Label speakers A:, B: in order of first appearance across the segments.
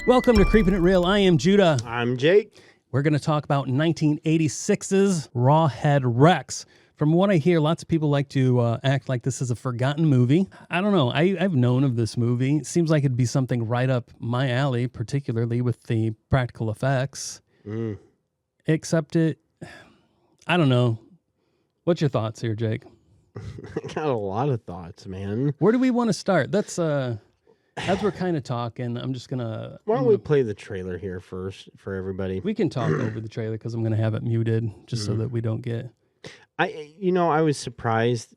A: Welcome to Creepin' It Real. I am Judah.
B: I'm Jake.
A: We're going to talk about 1986's Rawhead Rex. From what I hear, lots of people like to act like this is a forgotten movie. I don't know. I've known of this movie. It seems like it'd be something right up my alley, particularly with the practical effects. Except I don't know. What's your thoughts here, Jake?
B: I got a lot of thoughts, man.
A: Where do we want to start? As we're kind of talking, I'm just gonna.
B: Why don't we play the trailer here first for everybody?
A: We can talk over the trailer because I'm gonna have it muted just so that we don't get.
B: I was surprised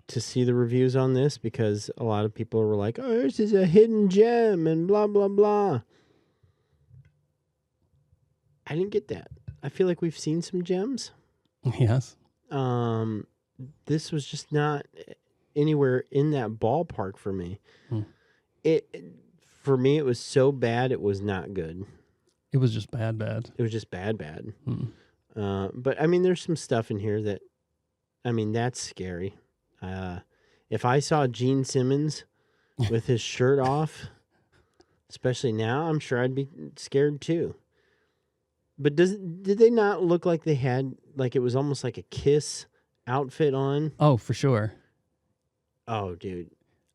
B: to see the reviews on this because a lot of people were like, "Oh, this is a hidden gem," and blah blah blah. I didn't get that. I feel like we've seen some gems.
A: Yes.
B: This was just not anywhere in that ballpark for me. For me, it was so bad, it was not good.
A: It was just bad.
B: It was just bad. But, I mean, there's some stuff in here that, I mean, that's scary. If I saw Gene Simmons with his shirt off, especially now, I'm sure I'd be scared too. But did they not look like they had, like it was almost like a Kiss outfit on?
A: Oh, for sure.
B: Oh, dude.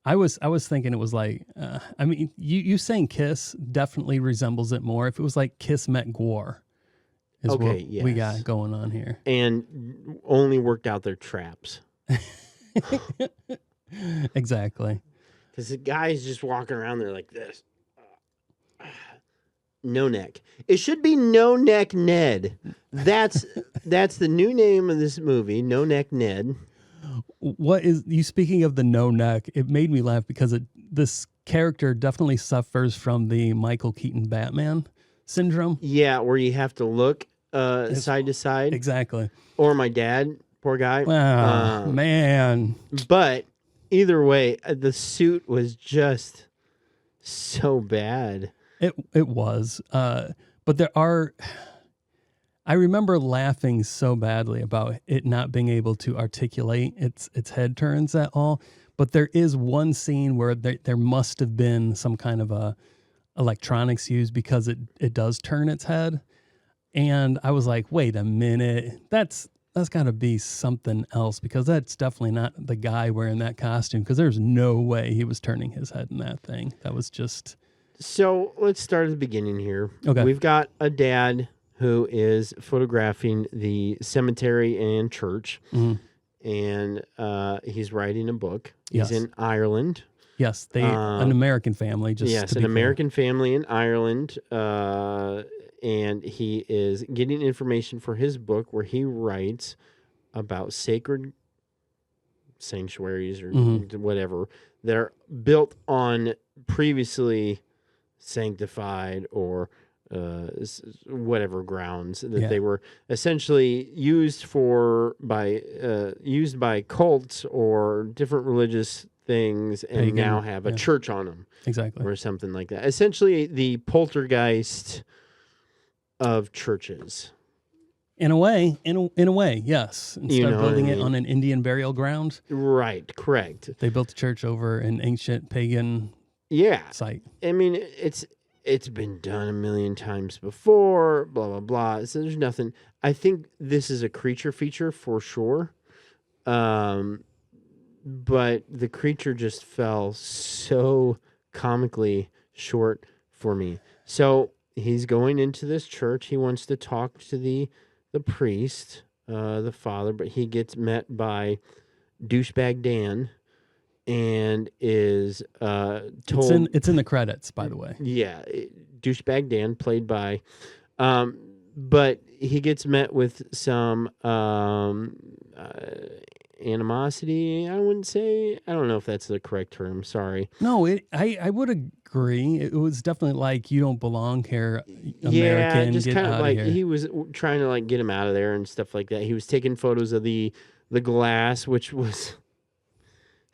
A: I was thinking it was like, I mean, you saying Kiss definitely resembles it more. If it was like Kiss met Gore, is what we got going on here.
B: And only worked out their traps.
A: Exactly.
B: Because the guy's just walking around there like this. No Neck. It should be No Neck Ned. That's the new name of this movie, No Neck Ned.
A: What is you speaking of the no neck? It made me laugh because this character definitely suffers from the Michael Keaton Batman syndrome.
B: Yeah, where you have to look side to side.
A: Exactly.
B: Or my dad, poor guy.
A: Oh, man.
B: But either way, the suit was just so bad.
A: It was. But there are. I remember laughing so badly about it not being able to articulate its head turns at all. But there is one scene where there must have been some kind of a electronics used because it does turn its head. And I was like, wait a minute, that's got to be something else because that's definitely not the guy wearing that costume because there's no way he was turning his head in that thing. That was just...
B: So let's start at the beginning here.
A: Okay.
B: We've got a dad who is photographing the cemetery and church, and he's writing a book. He's in Ireland.
A: Yes, an American family.
B: An American family in Ireland, and he is getting information for his book where he writes about sacred sanctuaries or whatever that are built on previously sanctified or whatever grounds that they were essentially used by cults or different religious things and pagan, now have a church on them.
A: Exactly.
B: Or something like that. Essentially the poltergeist of churches.
A: In a way, yes. Instead of building it on an Indian burial ground.
B: Right, correct.
A: They built a church over an ancient pagan site.
B: I mean, it's been done a million times before, blah, blah, blah. So there's nothing. I think this is a creature feature for sure. But the creature just fell so comically short for me. So he's going into this church. He wants to talk to the priest, the father, but he gets met by douchebag Dan. And is told...
A: It's in the credits, by the way.
B: Yeah, douchebag Dan, played by... but he gets met with some animosity, I wouldn't say. I don't know if that's the correct term, sorry.
A: No, I would agree. It was definitely like, you don't belong here, American,
B: just
A: get
B: kind of like,
A: here.
B: he was trying to like get him out of there and stuff like that. He was taking photos of the glass, which was...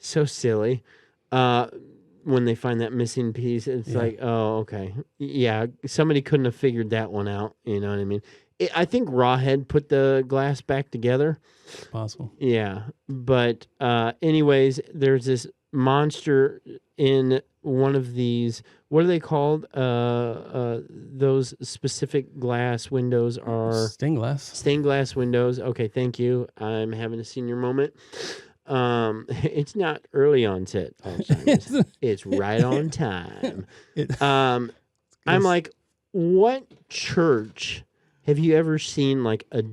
B: so silly. When they find that missing piece, it's like, oh, okay. Yeah, somebody couldn't have figured that one out. You know what I mean? I think Rawhead put the glass back together.
A: Possible.
B: Yeah. But anyways, there's this monster in one of these. What are they called? Those specific glass windows are
A: Stained glass.
B: stained glass windows. Okay, thank you. I'm having a senior moment. It's not early onset Alzheimer's. It's right on time. I'm like, what church have you ever seen like a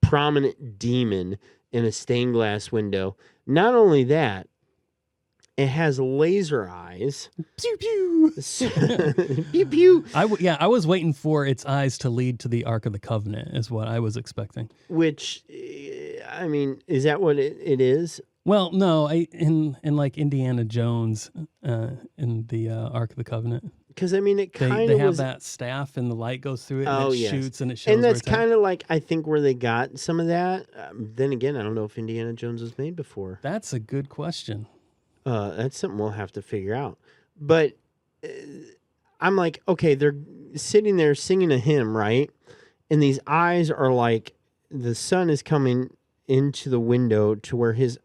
B: prominent demon in a stained glass window? Not only that, it has laser eyes.
A: Pew pew.
B: Pew pew.
A: I was waiting for its eyes to lead to the Ark of the Covenant, is what I was expecting.
B: Which, I mean, is that what it is?
A: Well, no, in like Indiana Jones, in the Ark of the Covenant.
B: Because I mean, it kind of
A: they have that staff and the light goes through it and it shoots and it shows.
B: And that's kind of like I think where they got some of that. Then again, I don't know if Indiana Jones was made before.
A: That's a good question.
B: That's something we'll have to figure out. But I'm like, okay, they're sitting there singing a hymn, right? And these eyes are like the sun is coming into the window to where his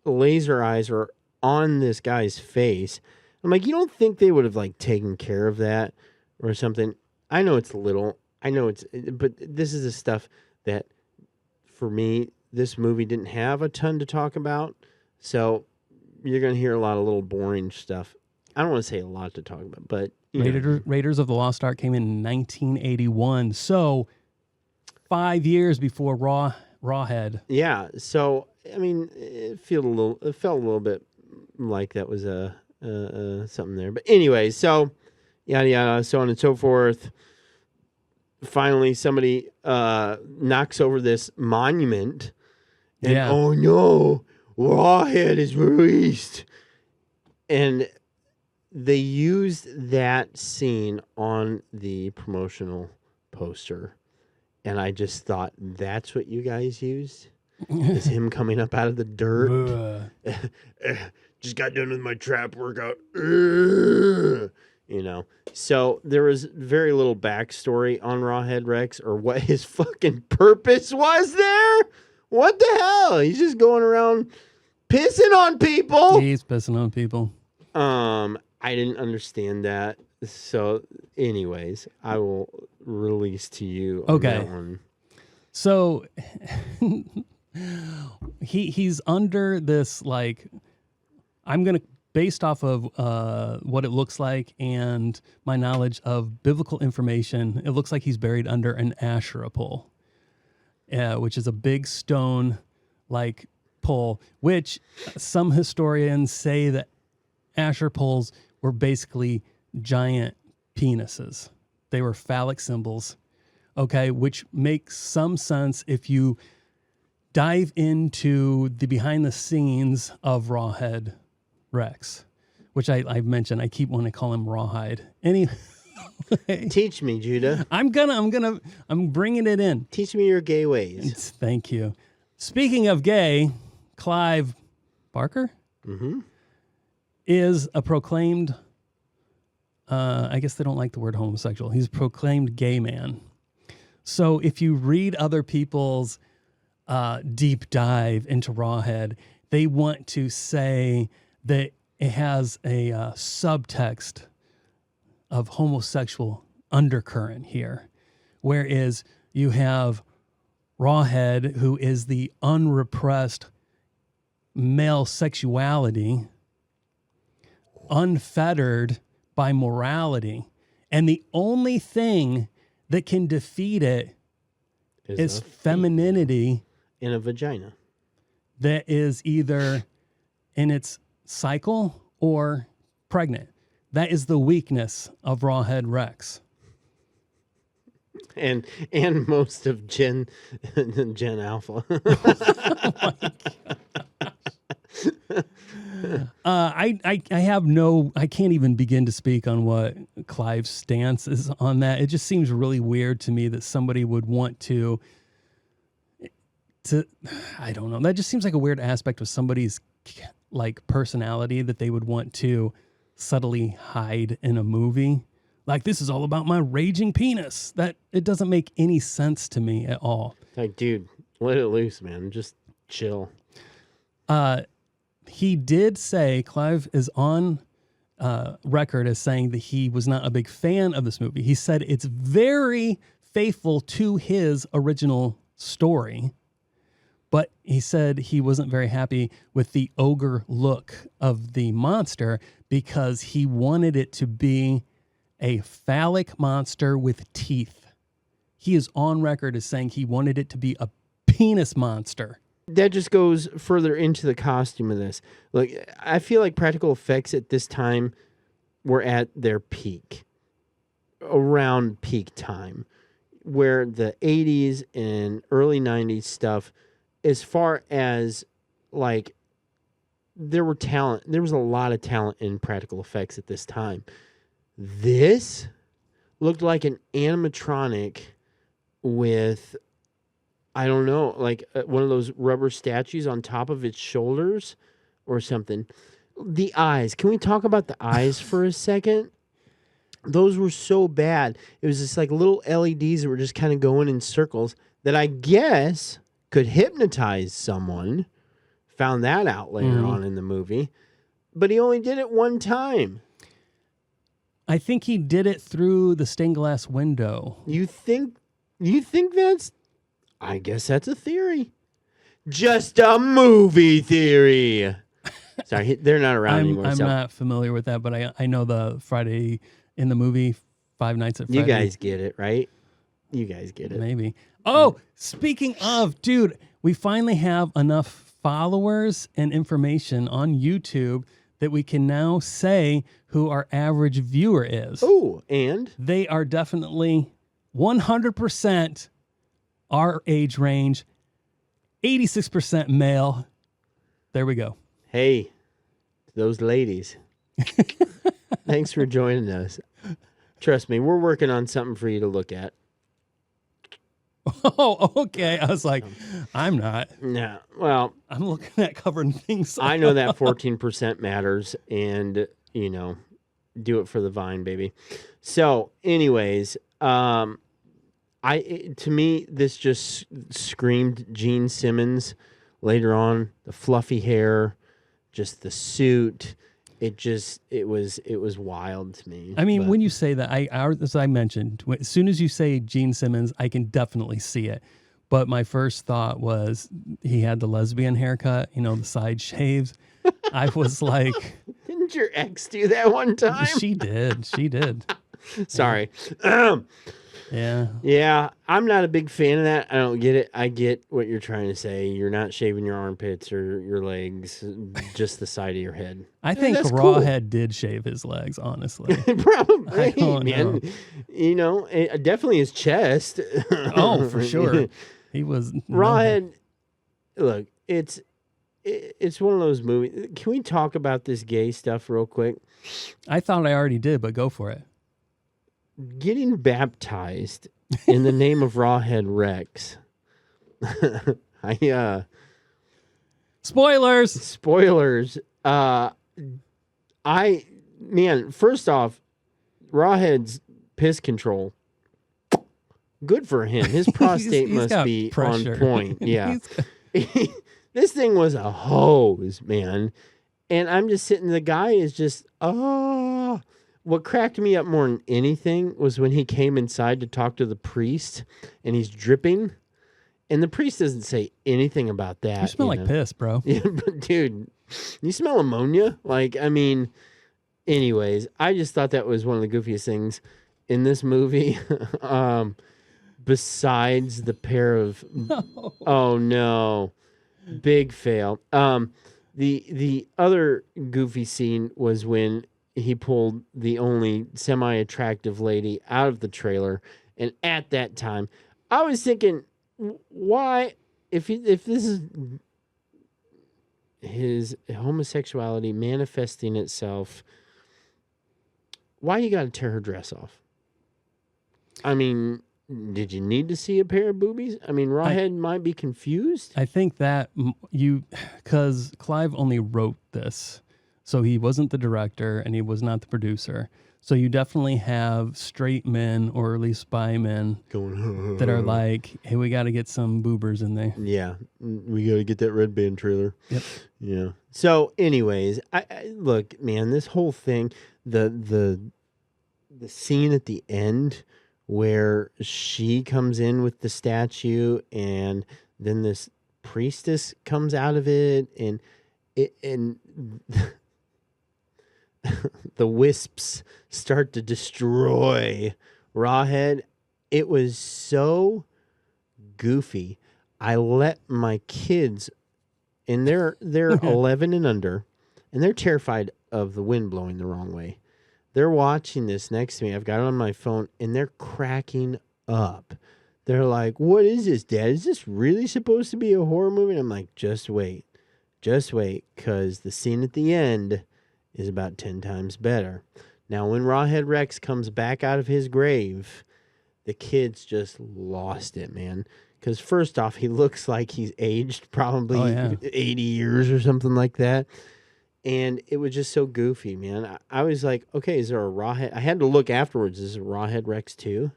B: laser eyes are on this guy's face. I'm like, you don't think they would have like taken care of that or something? I know it's little. But this is the stuff that for me, this movie didn't have a ton to talk about. So you're going to hear a lot of little boring stuff. I don't want to say a lot to talk about, but
A: Raiders of the Lost Ark came in 1981. So 5 years before Rawhead.
B: Yeah. So, I mean, it felt a little bit like that was something there. But anyway, so yada, yada, so on and so forth. Finally, somebody knocks over this monument. And, oh no, Rawhead is released. And they used that scene on the promotional poster. And I just thought, that's what you guys used? Is him coming up out of the dirt? Just got done with my trap workout. You know. So there was very little backstory on Rawhead Rex or what his fucking purpose was there. What the hell? He's just going around pissing on people.
A: He's pissing on people.
B: I didn't understand that. So, anyways, I will release to you on that one.
A: So he's under this, like, I'm going to, based off of what it looks like and my knowledge of biblical information, it looks like he's buried under an Asherah pole, which is a big stone, like, pole, which some historians say that Asherah poles were basically giant penises. They were phallic symbols, okay, which makes some sense if you dive into the behind the scenes of Rawhead Rex, which I mentioned. I keep wanting to call him Rawhide. Anyway,
B: teach me, Judah.
A: I'm bringing it in.
B: Teach me your gay ways.
A: Thank you. Speaking of gay, Clive Barker is a proclaimed, I guess they don't like the word homosexual. He's a proclaimed gay man. So if you read other people's deep dive into Rawhead, they want to say that it has a subtext of homosexual undercurrent here. Whereas you have Rawhead, who is the unrepressed male sexuality, unfettered by morality. And the only thing that can defeat it is femininity
B: in a vagina
A: that is either in its cycle or pregnant. That is the weakness of Rawhead Rex.
B: And most of Gen Alpha.
A: I can't even begin to speak on what Clive's stance is on that. It just seems really weird to me that somebody would want to I don't know. That just seems like a weird aspect of somebody's like personality that they would want to subtly hide in a movie. Like, this is all about my raging penis. That it doesn't make any sense to me at all.
B: Like, dude, let it loose, man. Just chill.
A: He did say, Clive is on record as saying that he was not a big fan of this movie. He said it's very faithful to his original story, but he said he wasn't very happy with the ogre look of the monster because he wanted it to be a phallic monster with teeth. He is on record as saying he wanted it to be a penis monster.
B: That just goes further into the costume of this. Like, I feel like practical effects at this time were at their peak, around peak time, where the 80s and early 90s stuff, as far as like, there was a lot of talent in practical effects at this time. This looked like an animatronic with, I don't know, like one of those rubber statues on top of its shoulders or something. The eyes. Can we talk about the eyes for a second? Those were so bad. It was just like little LEDs that were just kind of going in circles that I guess could hypnotize someone. Found that out later on in the movie. But he only did it one time.
A: I think he did it through the stained glass window.
B: You think that's... I guess that's a theory. Just a movie theory. Sorry, they're not around anymore.
A: I'm not familiar with that, but I know the Friday in the movie, Five Nights at Freddy's.
B: You guys get it, right? You guys get it.
A: Maybe. Oh, speaking of, dude, we finally have enough followers and information on YouTube that we can now say who our average viewer is.
B: Oh, and?
A: They are definitely 100% our age range, 86% male. There we go.
B: Hey, those ladies. Thanks for joining us. Trust me, we're working on something for you to look at.
A: Oh, okay. I was like, I'm not.
B: No, well,
A: I'm looking at covering things.
B: I know that 14% matters, and, you know, do it for the vine, baby. So, anyways, to me, this just screamed Gene Simmons. Later on, the fluffy hair, just the suit. It was wild to me.
A: I mean, when you say that, as I mentioned, as soon as you say Gene Simmons, I can definitely see it. But my first thought was he had the lesbian haircut, you know, the side shaves. I was like,
B: didn't your ex do that one time?
A: She did.
B: Sorry.
A: Yeah.
B: Yeah, I'm not a big fan of that. I don't get it. I get what you're trying to say. You're not shaving your armpits or your legs, just the side of your head.
A: I think Rawhead did shave his legs, honestly.
B: Probably,
A: I don't know.
B: You know, definitely his chest.
A: Oh, for sure. He was
B: Rawhead. Look, it's one of those movies. Can we talk about this gay stuff real quick?
A: I thought I already did, but go for it.
B: Getting baptized in the name of Rawhead Rex. Spoilers. First off, Rawhead's piss control. Good for him. His prostate must be pressure on point. Yeah. This thing was a hose, man. And I'm just sitting, the guy is just, What cracked me up more than anything was when he came inside to talk to the priest and he's dripping. And the priest doesn't say anything about that.
A: You smell like piss, bro.
B: Yeah, but dude, you smell ammonia? Like, I mean, anyways, I just thought that was one of the goofiest things in this movie. Besides the pair of... No. Oh, no. Big fail. The other goofy scene was when he pulled the only semi-attractive lady out of the trailer. And at that time, I was thinking, why, if this is his homosexuality manifesting itself, why you got to tear her dress off? I mean, did you need to see a pair of boobies? I mean, Rawhead might be confused.
A: I think that because Clive only wrote this. So he wasn't the director and he was not the producer. So you definitely have straight men, or at least bi men,
B: Going
A: that are like, hey, we got to get some boobers in there.
B: Yeah, we got to get that Red Band trailer.
A: Yep.
B: Yeah. So, anyways, I look, man, this whole thing, the scene at the end where she comes in with the statue, and then this priestess comes out of it, and the wisps start to destroy Rawhead. It was so goofy. I let my kids, and they're 11 and under, and they're terrified of the wind blowing the wrong way. They're watching this next to me. I've got it on my phone, and they're cracking up. They're like, "What is this, Dad? Is this really supposed to be a horror movie?" And I'm like, just wait, because the scene at the end is about 10 times better. Now, when Rawhead Rex comes back out of his grave, the kids just lost it, man. Because first off, he looks like he's aged probably 80 years or something like that. And it was just so goofy, man. I was like, okay, is there a Rawhead? I had to look afterwards. Is it Rawhead Rex 2?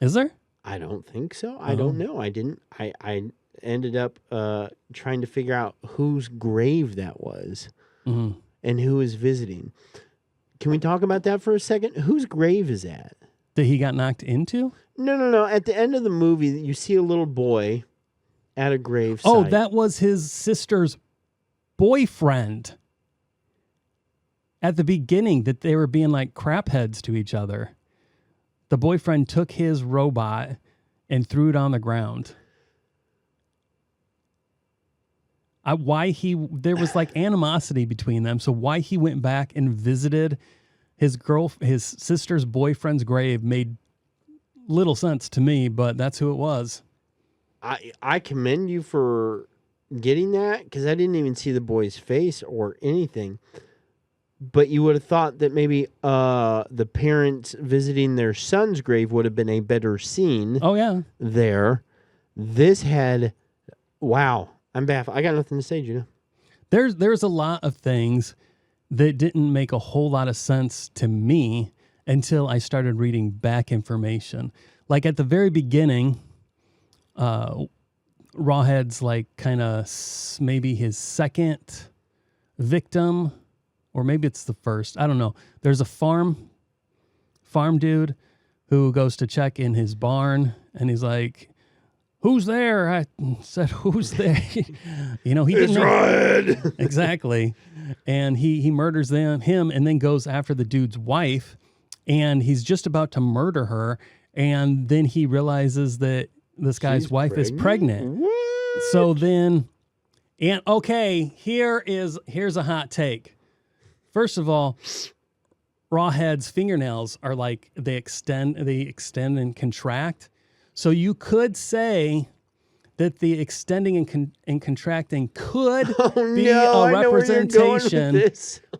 A: Is there?
B: I don't think so. I don't know. I didn't. I ended up trying to figure out whose grave that was.
A: Mm-hmm.
B: And who is visiting. Can we talk about that for a second? Whose grave is that?
A: That he got knocked into?
B: No. At the end of the movie, you see a little boy at a gravesite.
A: Oh, that was his sister's boyfriend. At the beginning, that they were being like crap heads to each other. The boyfriend took his robot and threw it on the ground. There was like animosity between them. So why he went back and visited his sister's boyfriend's grave made little sense to me, but that's who it was.
B: I commend you for getting that, because I didn't even see the boy's face or anything. But you would have thought that maybe the parents visiting their son's grave would have been a better scene.
A: Oh, yeah.
B: There. This had, wow. I'm baffled. I got nothing to say, Judah.
A: There's a lot of things that didn't make a whole lot of sense to me until I started reading back information. Like at the very beginning, Rawhead's like kind of maybe his second victim, or maybe it's the first. I don't know. There's a farm dude who goes to check in his barn, and he's like, "Who's there?" I said, "Who's there?" He didn't know.
B: Rawhead.
A: Exactly. And he murders him, and then goes after the dude's wife, and he's just about to murder her, and then he realizes that this guy's wife is pregnant.
B: What?
A: So then, and okay, here's a hot take. First of all, Rawhead's fingernails are like they extend and contract. So you could that the extending and contracting could be a representation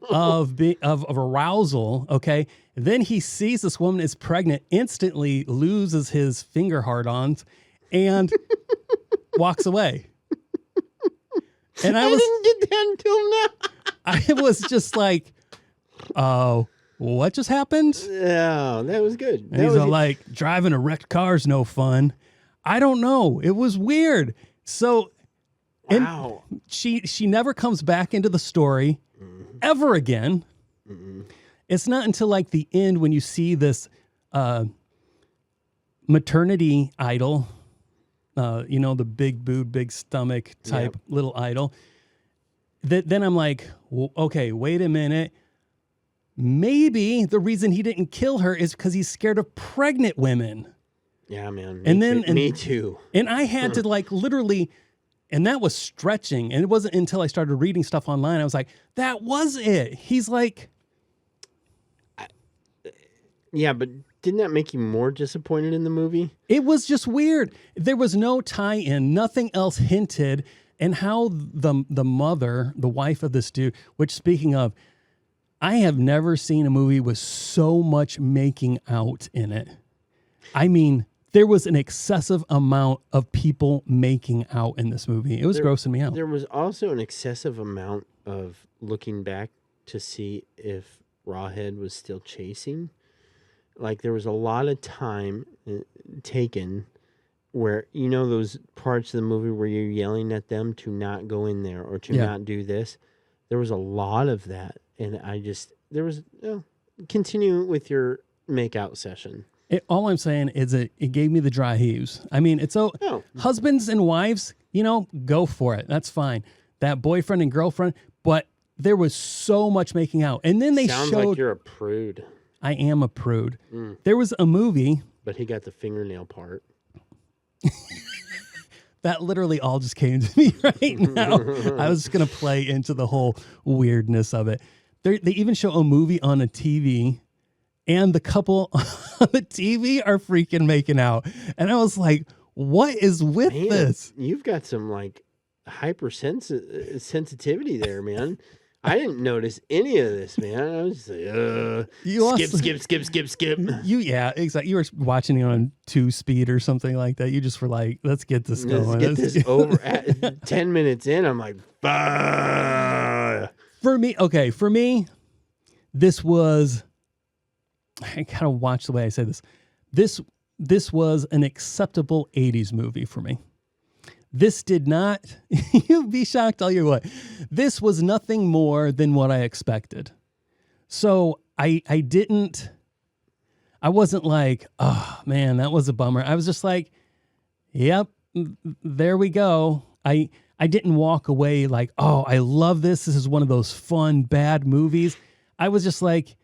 A: of arousal. Okay, then he sees this woman is pregnant, instantly loses his finger hard-ons, and walks away. And I
B: didn't get that until now.
A: I was just like, "Oh, what just happened?"
B: Yeah, that was good.
A: And he's like, "Driving a wrecked car's no fun." I don't know. It was weird. So,
B: wow.
A: And she never comes back into the story ever again.
B: Mm-mm.
A: It's not until like the end when you see this maternity idol, the big boob, big stomach type little idol. Then I'm like, well, okay, wait a minute. Maybe the reason he didn't kill her is because he's scared of pregnant women.
B: Yeah, man.
A: Me
B: too.
A: And I had to like literally, and that was stretching. And it wasn't until I started reading stuff online, I was like, that was it. He's like.
B: Yeah, but didn't that make you more disappointed in the movie?
A: It was just weird. There was no tie-in. Nothing else hinted. And how the mother, the wife of this dude, which speaking of, I have never seen a movie with so much making out in it. I mean, there was an excessive amount of people making out in this movie. It was grossing me out.
B: There was also an excessive amount of looking back to see if Rawhead was still chasing. Like, there was a lot of time taken where, you know, those parts of the movie where you're yelling at them to not go in there or to not do this. There was a lot of that. And continue with your makeout session.
A: All I'm saying is it gave me the dry heaves. I mean, husbands and wives, you know, go for it. That's fine. That boyfriend and girlfriend, but there was so much making out. And then they
B: Sounds
A: showed...
B: like you're a prude.
A: I am a prude. There was a movie...
B: But he got the fingernail part.
A: That literally all just came to me right now. I was just going to play into the whole weirdness of it. They even show a movie on a TV, and the couple on the TV are freaking making out. And I was like, what is with this?
B: You've got some, like, sensitivity there, man. I didn't notice any of this, man. I was just like, skip.
A: Yeah, exactly. You were watching it on 2-speed or something like that. You just were like, let's get this going.
B: Let's get this over. At 10 minutes in, I'm like, bah.
A: For me, this was, I kind of watch the way I say this. This was an acceptable 80s movie for me. This did not, you'd be shocked all you want. This was nothing more than what I expected. So I wasn't like, oh man, that was a bummer. I was just like, yep, there we go. I didn't walk away like, oh, I love this. This is one of those fun, bad movies. I was just like,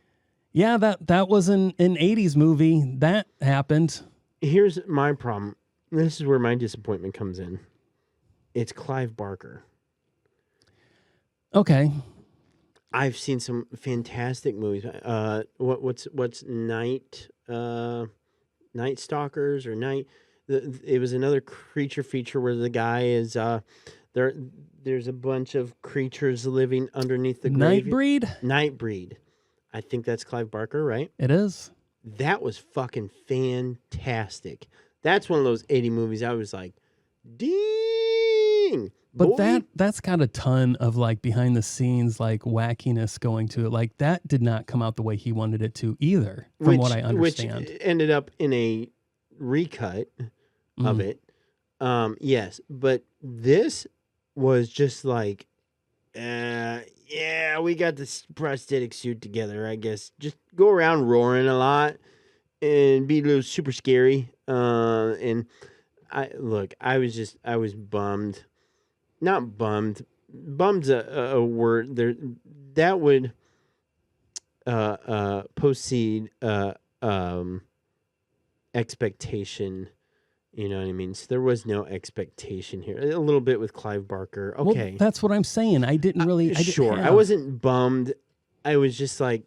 A: yeah, that was an 80s movie. That happened.
B: Here's my problem. This is where my disappointment comes in. It's Clive Barker.
A: Okay.
B: I've seen some fantastic movies. What's Night Stalkers or Night? It was another creature feature where the guy is there's a bunch of creatures living underneath the grave. Nightbreed. I think that's Clive Barker, right?
A: It is.
B: That was fucking fantastic. That's one of those 80 movies I was like, ding.
A: But
B: boy.
A: that's got a ton of like behind the scenes like wackiness going to it. Like that did not come out the way he wanted it to either, from what I understand.
B: Which ended up in a recut of it. Yes, but this was just like, yeah, we got this prosthetic suit together, I guess. Just go around roaring a lot and be a little super scary. And I was bummed. Not bummed. Bummed's a word there that would proceed expectation. You know what I mean? So there was no expectation here. A little bit with Clive Barker. Okay.
A: Well, that's what I'm saying. I didn't really...
B: I wasn't bummed. I was just like,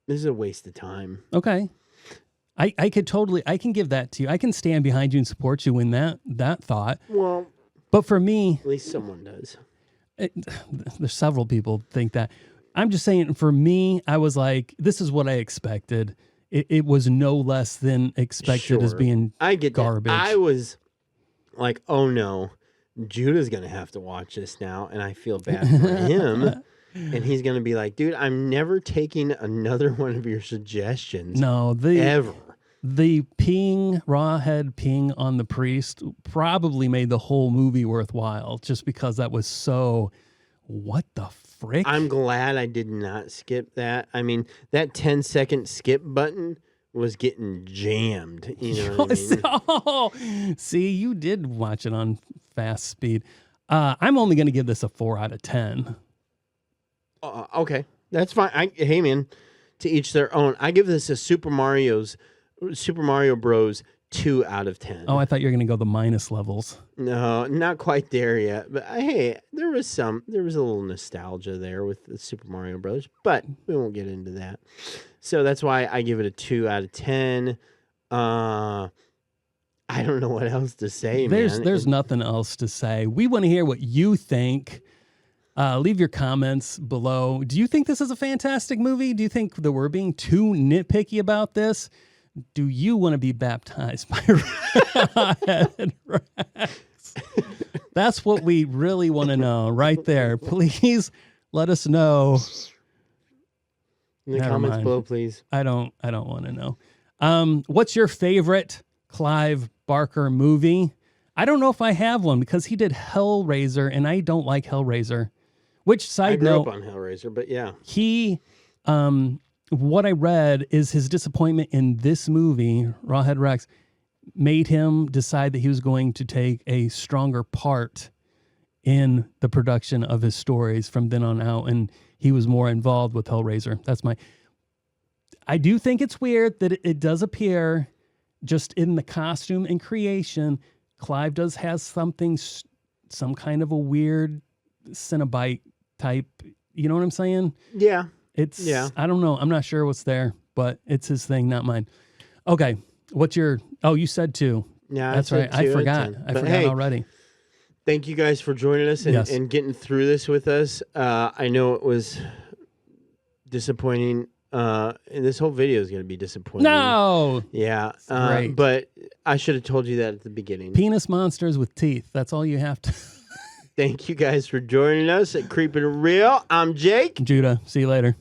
B: this is a waste of time.
A: Okay. I can give that to you. I can stand behind you and support you in that thought.
B: Well...
A: But for me...
B: At least someone does.
A: There's several people think that. I'm just saying, for me, I was like, this is what I expected. It was no less than expected as being
B: I get
A: garbage.
B: That. I was like, oh no, Judah's going to have to watch this now, and I feel bad for him. And he's going to be like, dude, I'm never taking another one of your suggestions.
A: No,
B: ever.
A: The Rawhead peeing on the priest probably made the whole movie worthwhile, just because that was so, what the frick?
B: I'm glad I did not skip that. I mean, that 10-second skip button was getting jammed. You know what I
A: mean? See, you did watch it on fast speed. I'm only going to give this a 4 out of 10.
B: Okay, that's fine. Hey, man, to each their own. I give this a Super Mario Bros. 2 out of 10.
A: Oh, I thought you were going to go the minus levels.
B: No, not quite there yet. But hey, there was a little nostalgia there with the Super Mario Bros. But we won't get into that. So that's why I give it a 2 out of 10. I don't know what else to say, man.
A: There's nothing else to say. We want to hear what you think. Leave your comments below. Do you think this is a fantastic movie? Do you think that we're being too nitpicky about this? Do you want to be baptized by Rawhead Rex? That's what we really want to know right there. Please Let us know.
B: In the
A: Never
B: comments
A: mind.
B: below, please.
A: I don't want to know. What's your favorite Clive Barker movie? I don't know if I have one because he did Hellraiser and I don't like Hellraiser. Which
B: I
A: side
B: grew
A: note,
B: up on Hellraiser, but yeah.
A: he what I read is his disappointment in this movie, Rawhead Rex, made him decide that he was going to take a stronger part in the production of his stories from then on out, and he was more involved with Hellraiser. I do think it's weird that it does appear just in the costume and creation, Clive has some kind of a weird Cenobite type, you know what I'm saying?
B: Yeah.
A: I don't know. I'm not sure what's there, but it's his thing, not mine. Okay. You said 2.
B: Yeah,
A: that's right. I forgot. I forgot already.
B: Thank you guys for joining us and,
A: Yes.
B: and getting through this with us. I know it was disappointing. And this whole video is going to be disappointing.
A: No.
B: Yeah.
A: Great.
B: But I should have told you that at the beginning.
A: Penis monsters with teeth. That's all you have to.
B: Thank you guys for joining us at Creepin' Real. I'm Jake.
A: Judah. See you later.